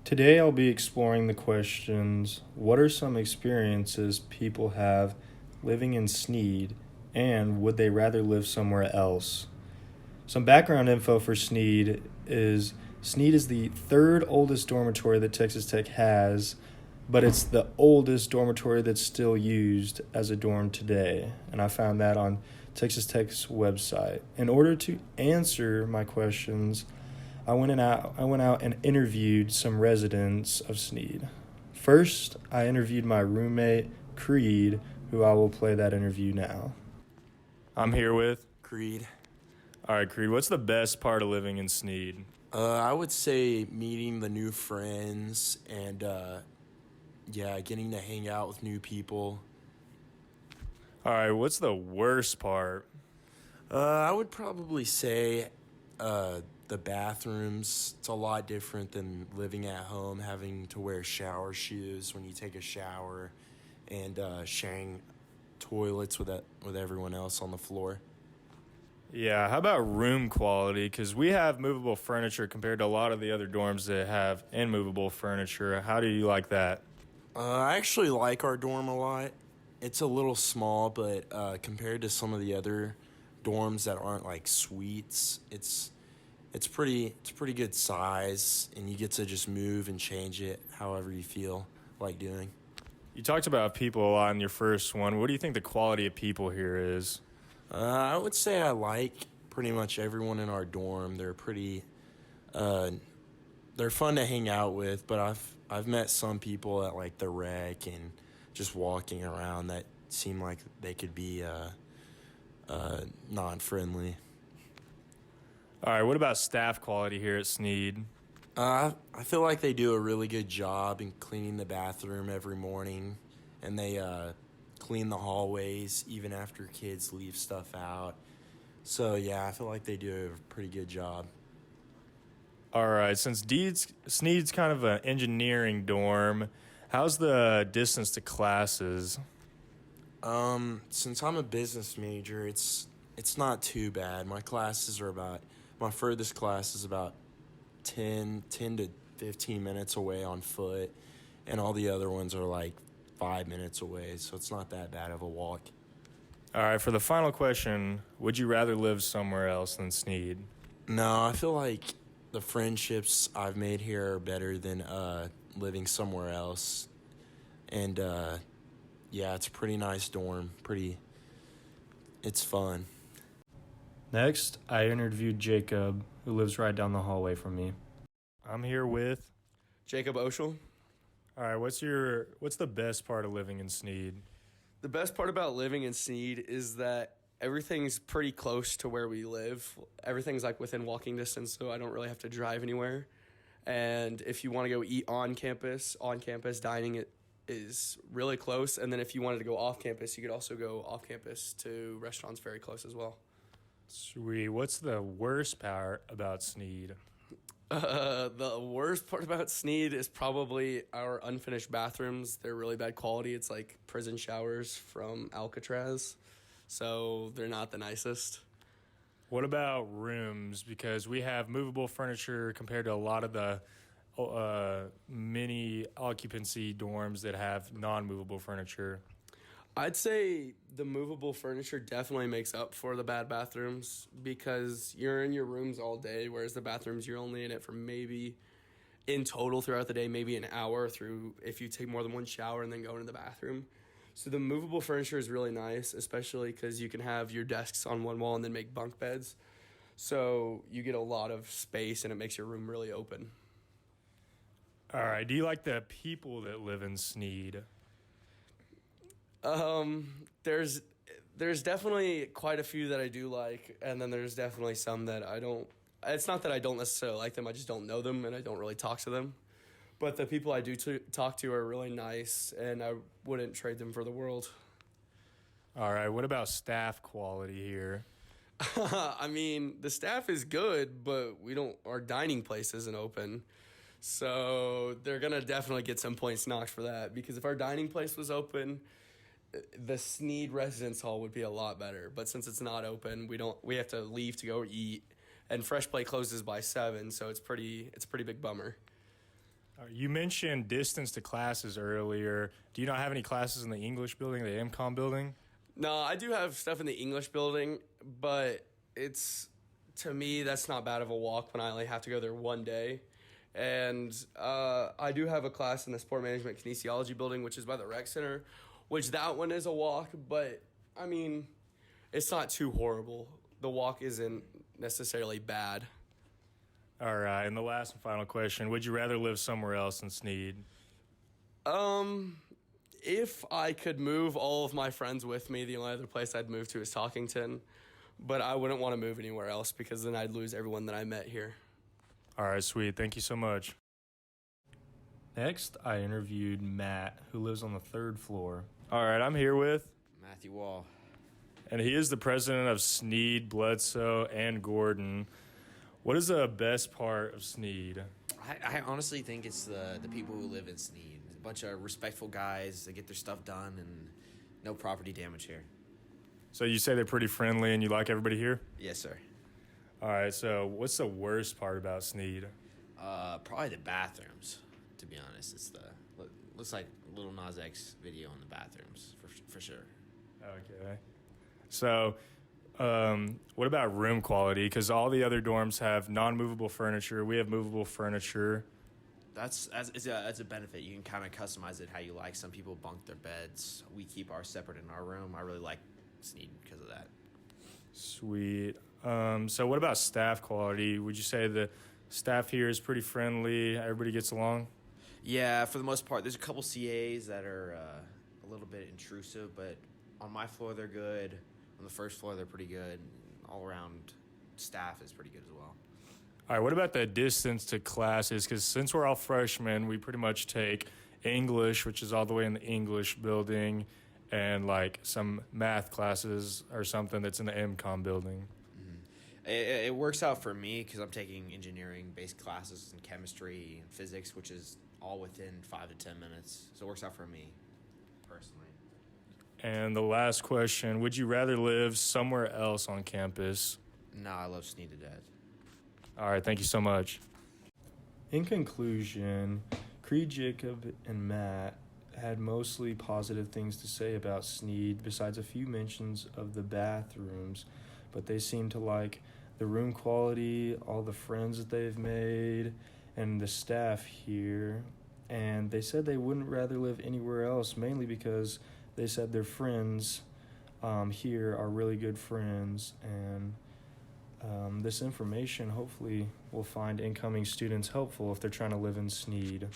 Today I'll be exploring the questions: what are some experiences people have living in Sneed, and would they rather live somewhere else? Some background info for Sneed is the third oldest dormitory that Texas Tech has, but it's the oldest dormitory that's still used as a dorm today. And I found that on Texas Tech's website. In order to answer my questions, I went out and interviewed some residents of Sneed. First, I interviewed my roommate Creed, who I will play that interview now. I'm here with. Creed. All right, Creed, what's the best part of living in Sneed? I would say meeting the new friends and getting to hang out with new people. All right, what's the worst part? I would probably say the bathrooms. It's a lot different than living at home, having to wear shower shoes when you take a shower, and sharing toilets with everyone else on the floor. Yeah, how about room quality? Because we have movable furniture compared to a lot of the other dorms that have immovable furniture. How do you like that? I actually like our dorm a lot. It's a little small, but compared to some of the other dorms that aren't like suites, it's pretty good size, and you get to just move and change it however you feel like doing. You talked about people a lot in your first one. What do you think the quality of people here is? I would say I like pretty much everyone in our dorm. Uh, they're fun to hang out with, but I've met some people at like the rec and just walking around that seem like they could be non-friendly. All right, what about staff quality here at Sneed? I feel like they do a really good job in cleaning the bathroom every morning, and they clean the hallways even after kids leave stuff out. So yeah, I feel like they do a pretty good job. All right, since Sneed's kind of an engineering dorm, how's the distance to classes? Since I'm a business major, it's not too bad. My furthest class is about 10 to 15 minutes away on foot, and all the other ones are like 5 minutes away, so it's not that bad of a walk. All right, for the final question, would you rather live somewhere else than Sneed? No, I feel like the friendships I've made here are better than living somewhere else. And yeah, it's a pretty nice dorm. It's fun. Next, I interviewed Jacob, who lives right down the hallway from me. I'm here with. Jacob Oshel. All right, what's the best part of living in Sneed? The best part about living in Sneed is that everything's pretty close to where we live. Everything's like within walking distance, so I don't really have to drive anywhere. And if you want to go eat on campus dining is really close. And then if you wanted to go off campus, you could also go off campus to restaurants very close as well. Sweet. What's the worst part about Sneed? The worst part about Sneed is probably our unfinished bathrooms. They're really bad quality. It's like prison showers from Alcatraz, so they're not the nicest. What about rooms? Because we have movable furniture compared to a lot of the mini occupancy dorms that have non-movable furniture. I'd say the movable furniture definitely makes up for the bad bathrooms because you're in your rooms all day, whereas the bathrooms, you're only in it for maybe, in total throughout the day, maybe an hour through if you take more than one shower and then go into the bathroom. So the movable furniture is really nice, especially because you can have your desks on one wall and then make bunk beds. So you get a lot of space and it makes your room really open. All right. Do you like the people that live in Sneed? There's definitely quite a few that I do like, and then there's definitely some that I don't. It's not that I don't necessarily like them, I just don't know them, and I don't really talk to them. But the people I do talk to are really nice, and I wouldn't trade them for the world. All right. What about staff quality here? I mean, the staff is good, but our dining place isn't open. So they're going to definitely get some points knocked for that, because if our dining place was open, the Sneed Residence Hall would be a lot better. But since it's not open, we have to leave to go eat, and Fresh Play closes by 7, so it's a pretty big bummer. You mentioned distance to classes earlier. Do you not have any classes in the English building, the MCOM building? No, I do have stuff in the English building, but to me, that's not bad of a walk when I only have to go there one day. And I do have a class in the sport management kinesiology building, which is by the rec center, which that one is a walk, but I mean, it's not too horrible. The walk isn't necessarily bad. All right, and the last and final question, would you rather live somewhere else than Sneed? If I could move all of my friends with me, the only other place I'd move to is Talkington, but I wouldn't want to move anywhere else because then I'd lose everyone that I met here. All right, sweet. Thank you so much. Next, I interviewed Matt, who lives on the 3rd floor. All right, I'm here with Matthew Wall. and he is the president of Sneed, Bledsoe, and Gordon. What is the best part of Sneed? I honestly think it's the people who live in Sneed. A bunch of respectful guys that get their stuff done and no property damage here. So you say they're pretty friendly and you like everybody here? Yes, sir. All right, so what's the worst part about Sneed? Probably the bathrooms, to be honest. Looks like Little Nas X video in the bathrooms, for sure. Okay. So, what about room quality? Because all the other dorms have non-movable furniture. We have movable furniture. That's a benefit. You can kind of customize it how you like. Some people bunk their beds. We keep ours separate in our room. I really like Sneed because of that. Sweet. So what about staff quality? Would you say the staff here is pretty friendly? Everybody gets along? Yeah, for the most part. There's a couple CAs that are a little bit intrusive, but on my floor they're good. On the first floor they're pretty good. All around staff is pretty good as well. All right, what about the distance to classes? Because since we're all freshmen, we pretty much take English, which is all the way in the English building, and like some math classes or something that's in the MCOM building. It works out for me because I'm taking engineering-based classes in chemistry and physics, which is all within 5 to 10 minutes. So it works out for me, personally. And the last question, would you rather live somewhere else on campus? No, I love Sneed to death. All right, thank you so much. In conclusion, Creed, Jacob, and Matt had mostly positive things to say about Sneed, besides a few mentions of the bathrooms, but they seem to like the room quality, all the friends that they've made, and the staff here. And they said they wouldn't rather live anywhere else, mainly because they said their friends here are really good friends, and this information hopefully will find incoming students helpful if they're trying to live in Sneed.